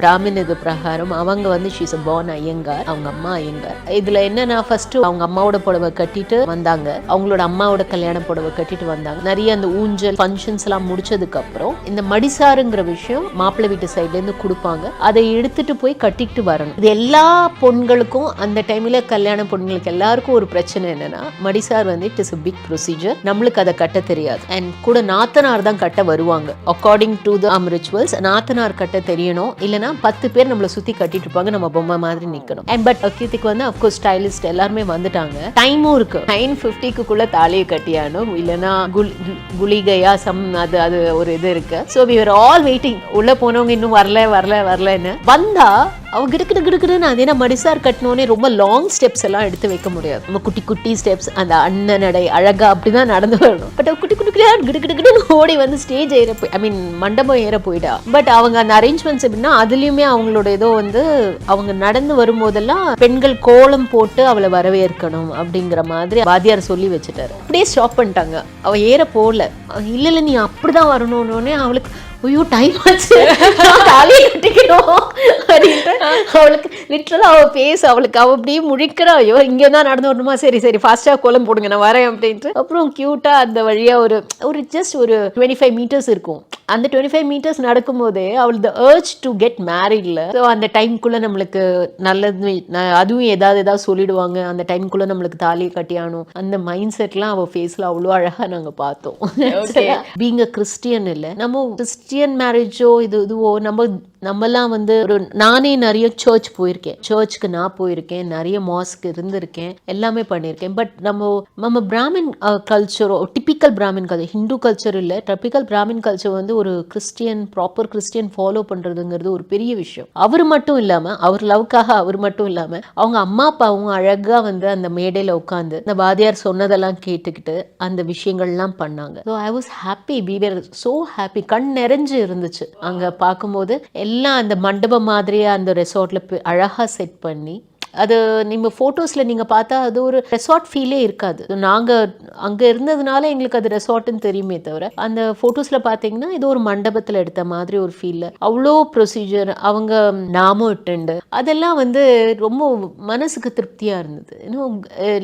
பிராமின் இது பிரகாரம் அவங்க வந்து ஷீஸ் born ஐயங்கார், அவங்க அம்மா ஐயங்கார். இதுல என்னன்னா ஃபர்ஸ்ட் அவங்க அம்மாவோட புடவை கட்டிட்டு வந்தாங்க, அவங்களோட அம்மாவோட கல்யாண புடவை கட்டிட்டு வந்தாங்க. நிறைய அந்த ஊஞ்சல் ஃபங்க்ஷன்ஸ் எல்லாம் முடிச்சதுக்கு அப்புறம் இந்த மடிசாருங்கிற விஷயம் மாப்பிள்ளை வீட்டு சைட்ல இருந்து கொடுப்பாங்க. அதை எடுத்துட்டு போய் கட்டிட்டு வரணும். இது எல்லா பொண்களுக்கும் அந்த டைம்ல கல்யாண பொண்களுக்கு எல்லாருக்கும் ஒரு பிரச்சனை என்னன்னா, மடிசார் வந்து it is a big procedure. நம்மளுக்கு அதை கட்ட தெரியாது. அண்ட் கூட நாத்தனார் தான் கட்ட வருவாங்க. அக்கார்டிங் டு த ரிச்சுவல்ஸ் நாத்தனார் கட்ட தெரியணும், இல்லைன்னா 10 பேர் நம்மளை சுத்தி கட்டிட்டு இருப்பாங்க, நம்ம பொம்மை மாதிரி நிக்கணும். அண்ட் பட் அக்கீத்துக்கு வந்து அப்கோர்ஸ் ஸ்டைலிஸ்ட் எல்லாருமே வந்துட்டாங்க. டைமும் இருக்கு. 9:50க்குள்ள தாலியை கட்டியானும், இல்லைன்னா குளிகையா சம் அது ஒரு இது இருக்கு. So we were all waiting. உள்ள போனவங்க இன்னும் வரலன்னு வந்தா அவங்க கிடுக்குன்னு அது என்ன மடிசார் கட்டினோடனே ரொம்ப லாங் ஸ்டெப்ஸ் எல்லாம் எடுத்து வைக்க முடியாது. நம்ம குட்டி குட்டி ஸ்டெப்ஸ் அந்த அண்ணன் நடை அழகா அப்படிதான் நடந்து வரணும். பட் குட்டி கிடுக்குன்னு ஓடி வந்து ஸ்டேஜ் ஏற போய் ஐ மீன் மண்டபம் ஏற போயிடா. பட் அவங்க அந்த அரேஞ்ச்மெண்ட்ஸ் எப்படின்னா அதுலயுமே அவங்களோட ஏதோ வந்து அவங்க நடந்து வரும்போதெல்லாம் பெண்கள் கோலம் போட்டு அவளை வரவேற்கணும் அப்படிங்கிற மாதிரி வாத்தியார் சொல்லி வச்சுட்டாரு. அப்படியே ஸ்டாப் பண்ணிட்டாங்க. அவ ஏற போகல. இல்ல நீ அப்படிதான் வரணும்னு அவளுக்கு ஐயோ டைம் ஆச்சு தாலியை கட்டிக்கணும் அப்படின்ட்டு அவளுக்கு லிட்டரலா அவ பேச அவளுக்கு அவ அப்படியே முழிக்கிறா. ஐயோ இங்கதான் நடந்து வரணுமா, சரி ஃபாஸ்டா கோலம் போடுங்க நான் வரேன் அப்படின்ட்டு. அப்புறம் கியூட்டா அந்த வழியா ஒரு ஜஸ்ட் ஒரு 25 மீட்டர்ஸ் இருக்கும். அந்த 25 மீட்டர்ஸ் நடக்கும் போதே அவள் த அர்ஜ் டு கெட் மேரிட்ல. ஸோ அந்த டைம்குள்ள நம்மளுக்கு நல்லது அதுவும் ஏதாவது சொல்லிடுவாங்க, அந்த டைம்குள்ள நம்மளுக்கு தாலியை கட்டியானும், அந்த மைண்ட் செட்லாம் அவள் ஃபேஸ்ல அவ்வளோ அழகா நாங்க பார்த்தோம். பீங் அ கிறிஸ்டியன் இல்லை, நம்ம கிறிஸ்டியன் மேரேஜோ இதுவோ நம்மலாம் வந்து நானே நிறைய சர்ச்சுக்கு நான் போயிருக்கேன், நிறைய மாஸ்க் இருந்திருக்கேன், எல்லாமே பண்ணியிருக்கேன். பட் நம்ம பிராமின் கல்ச்சரோ typical Brahmin culture, Hindu culture இல்லை, டிபிக்கல் பிராமின் கல்ச்சர் வந்து ஒரு ப்ராப்பர் கிறிஸ்டியன் ஃபாலோ பண்றதுங்கிறது ஒரு பெரிய விஷயம். அவர் மட்டும் இல்லாம அவர் லவ்க்காக அவர் மட்டும் இல்லாம அவங்க அம்மா அப்பாவும் அழகா வந்து அந்த மேடையில உட்காந்து அந்த வாதியார் சொன்னதெல்லாம் கேட்டுக்கிட்டு அந்த விஷயங்கள்லாம் பண்ணாங்க. So I was happy, we were so happy. கண் நிறைஞ்சு இருந்துச்சு அங்க பார்க்கும்போது. எல்லாம் அந்த மண்டபம் மாதிரியே அந்த ரெசார்ட்ல அழகா செட் பண்ணி, அது நீங்க போட்டோஸ்ல நீங்க பார்த்தா அது ஒரு ரெசார்ட் ஃபீலே இருக்காது. நாங்க அங்க இருந்ததுனால எங்களுக்கு அது ரெசார்ட்னு தெரியுமே தவிர, அந்த போட்டோஸ்ல பாத்தீங்கன்னா இது ஒரு மண்டபத்துல எடுத்த மாதிரி ஒரு ஃபீல். அவ்வளோ ப்ரொசீஜர், அவங்க நாமம் இட்டுண்டு அதெல்லாம் வந்து ரொம்ப மனசுக்கு திருப்தியா இருந்தது.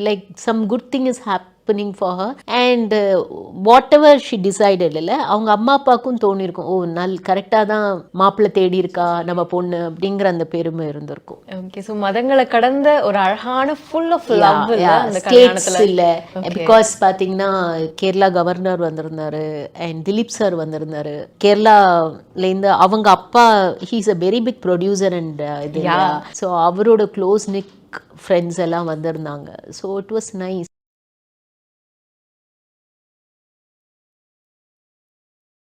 Like some good thing is happening for her and whatever she decided இல்ல, அவங்க அம்மா அப்பாவுக்கும் தோணிருக்கும், கரெக்டா தான் மாப்பிள்ளை தேடி இருக்கா நம்ம பொண்ணு அப்படிங்கிற அந்த பெருமை இருந்திருக்கும். ஓகே, சோ மதங்களை கடந்த ஒரு அழகான full of love அந்த கல்யாணத்துல இல்ல. பிகாஸ் பாத்தீங்கன்னா கேரளா கவர்னர் வந்திருந்தாரு அண்ட் திலீப் சார் வந்திருந்தாரு. கேரளால இருந்து அவங்க அப்பா he is a very big producer and இது, சோ அவரோட க்ளோஸ் நிக் ஃப்ரெண்ட்ஸ் எல்லாம் வந்திருந்தாங்க. So it was nice.